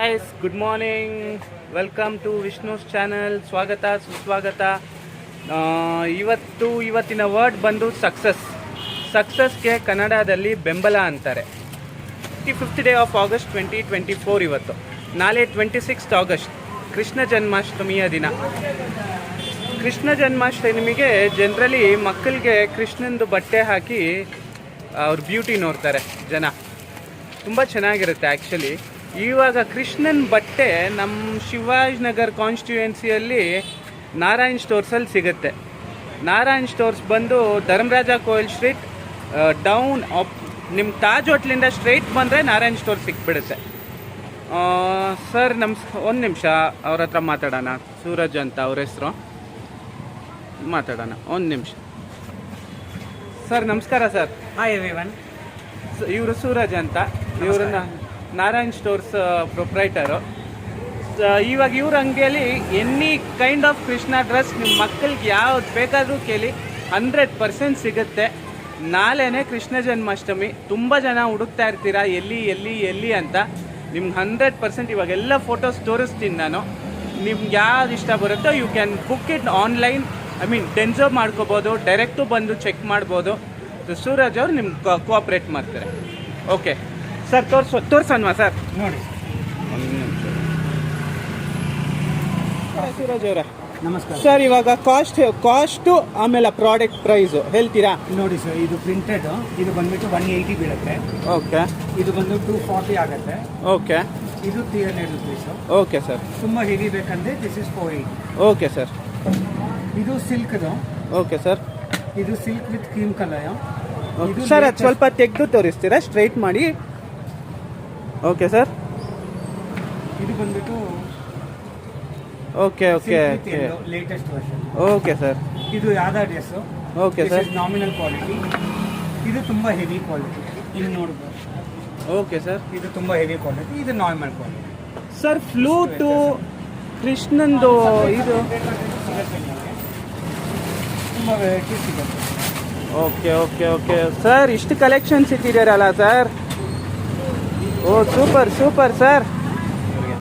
Guys, good morning. Welcome to Vishnu's channel. ಸ್ವಾಗತ ಸುಸ್ವಾಗತ. ಇವತ್ತಿನ ವರ್ಡ್ ಬಂದು ಸಕ್ಸಸ್ಗೆ ಕನ್ನಡದಲ್ಲಿ ಬೆಂಬಲ ಅಂತಾರೆ. 25th ಡೇ ಆಫ್ ಆಗಸ್ಟ್ 2024 ಇವತ್ತು. ನಾಳೆ 26th ಆಗಸ್ಟ್ ಕೃಷ್ಣ ಜನ್ಮಾಷ್ಟಮಿಯ ದಿನ. ಕೃಷ್ಣ ಜನ್ಮಾಷ್ಟಮಿಗೆ ಜನರಲಿ ಮಕ್ಕಳಿಗೆ ಕೃಷ್ಣಂದು ಬಟ್ಟೆ ಹಾಕಿ ಅವ್ರ ಬ್ಯೂಟಿ ನೋಡ್ತಾರೆ ಜನ. ತುಂಬ ಚೆನ್ನಾಗಿರುತ್ತೆ ಆ್ಯಕ್ಚುಲಿ. ಇವಾಗ ಕೃಷ್ಣನ್ ಬಟ್ಟೆ ನಮ್ಮ ಶಿವಾಜಿನಗರ್ ಕಾನ್ಸ್ಟಿಟ್ಯೂಯೆನ್ಸಿಯಲ್ಲಿ ನಾರಾಯಣ್ ಸ್ಟೋರ್ಸಲ್ಲಿ ಸಿಗುತ್ತೆ. ನಾರಾಯಣ್ ಸ್ಟೋರ್ಸ್ ಬಂದು ಧರ್ಮರಾಜ ಕೋಯಿಲ್ ಸ್ಟ್ರೀಟ್ ಡೌನ್ ನಿಮ್ಮ ತಾಜ್ ಹೋಟ್ಲಿಂದ ಸ್ಟ್ರೈಟ್ ಬಂದರೆ ನಾರಾಯಣ್ ಸ್ಟೋರ್ ಸಿಕ್ಬಿಡುತ್ತೆ. ಸರ್ ಒಂದು ನಿಮಿಷ ಅವ್ರ ಹತ್ರ ಮಾತಾಡೋಣ. ಸೂರಜ್ ಅಂತ ಅವ್ರ ಹೆಸರು. ಮಾತಾಡೋಣ ಒಂದು ನಿಮಿಷ. ಸರ್ ನಮಸ್ಕಾರ ಸರ್. Hi everyone. ಇವರು ಸೂರಜ್ ಅಂತ, ಇವ್ರನ್ನ ನಾರಾಯಣ್ ಸ್ಟೋರ್ಸ್ ಪ್ರೊಪ್ರೈಟರು. ಇವಾಗ ಇವ್ರ ಅಂಗಡಿಯಲ್ಲಿ any kind of Krishna dress ನಿಮ್ಮ ಮಕ್ಕಳಿಗೆ ಯಾವ್ದು ಬೇಕಾದರೂ ಕೇಳಿ 100% ಸಿಗುತ್ತೆ. ನಾಳೆನೇ ಕೃಷ್ಣ ಜನ್ಮಾಷ್ಟಮಿ. ತುಂಬ ಜನ ಹುಡುಕ್ತಾ ಇರ್ತೀರಾ ಎಲ್ಲಿ ಅಂತ. ನಿಮ್ಗೆ 100% ಇವಾಗೆಲ್ಲ ಫೋಟೋಸ್ ತೋರಿಸ್ತೀನಿ ನಾನು. ನಿಮ್ಗೆ ಯಾವ್ದು ಇಷ್ಟ ಬರುತ್ತೋ you can book it online. ಡೆನ್ಸೋ ಮಾಡ್ಕೋಬೋದು, ಡೈರೆಕ್ಟು ಬಂದು ಚೆಕ್ ಮಾಡ್ಬೋದು. ಸೂರಜ್ ಅವ್ರು ನಿಮ್ಗೆ ಕೋಆಪ್ರೇಟ್ ಮಾಡ್ತಾರೆ. ಓಕೆ ಸರ್, ತೋರ್ಸನ್ವಾ ಸರ್? ನೋಡಿ ಸೂರಜ್ ಅವರ ನಮಸ್ಕಾರ ಸರ್. ಇವಾಗ ಕಾಸ್ಟು ಆಮೇಲೆ ಪ್ರಾಡಕ್ಟ್ ಪ್ರೈಸು ಹೇಳ್ತೀರಾ? ನೋಡಿ ಸರ್, ಇದು ಪ್ರಿಂಟೆಡ್, ಇದು ಬಂದ್ಬಿಟ್ಟು 180 ಬೀಳುತ್ತೆ. ಓಕೆ. ಇದು ಬಂದು 240 ಆಗುತ್ತೆ. ಓಕೆ. ಇದು 300 ರುಪೀಸ್. Okay sir. ತುಂಬ ಹೆವಿ ಬೇಕಂದ್ರೆ ದಿಸ್ ಇಸ್ 480. Okay sir. ಇದು ಸಿಲ್ಕ್ದು. Okay sir. ಇದು silk with cream colour. Sir ಅದು ಸ್ವಲ್ಪ ತೆಗೆದು ತೋರಿಸ್ತೀರಾ ಸ್ಟ್ರೈಟ್ ಮಾಡಿ? Okay sir. ಇದು ಬಂದ್ಬಿಟ್ಟು okay latest version. Okay sir. ಇದು ಯಾವ್ದಾ dress? Okay sir. Nominal quality. ಇದು ತುಂಬ ಹೆವಿ ಕ್ವಾಲಿಟಿ. ಇಲ್ಲಿ ನೋಡ್ಬೋದು. Okay sir. ಇದು ತುಂಬ ಹೆವಿ ಕ್ವಾಲಿಟಿ. ಇದು ನಾರ್ಮಲ್ ಕ್ವಾಲಿಟಿ. ಸರ್ ಫ್ಲೂಟು ಕೃಷ್ಣಂದು ಇದು ತುಂಬ ವೆರೈಟಿ ಸಿಗುತ್ತೆ. Okay sir. ಇಷ್ಟು ಕಲೆಕ್ಷನ್ಸ್ ಇಟ್ಟಿದ್ದೀರಲ್ಲ ಸರ್? ಓ ಸೂಪರ್ ಸರ್.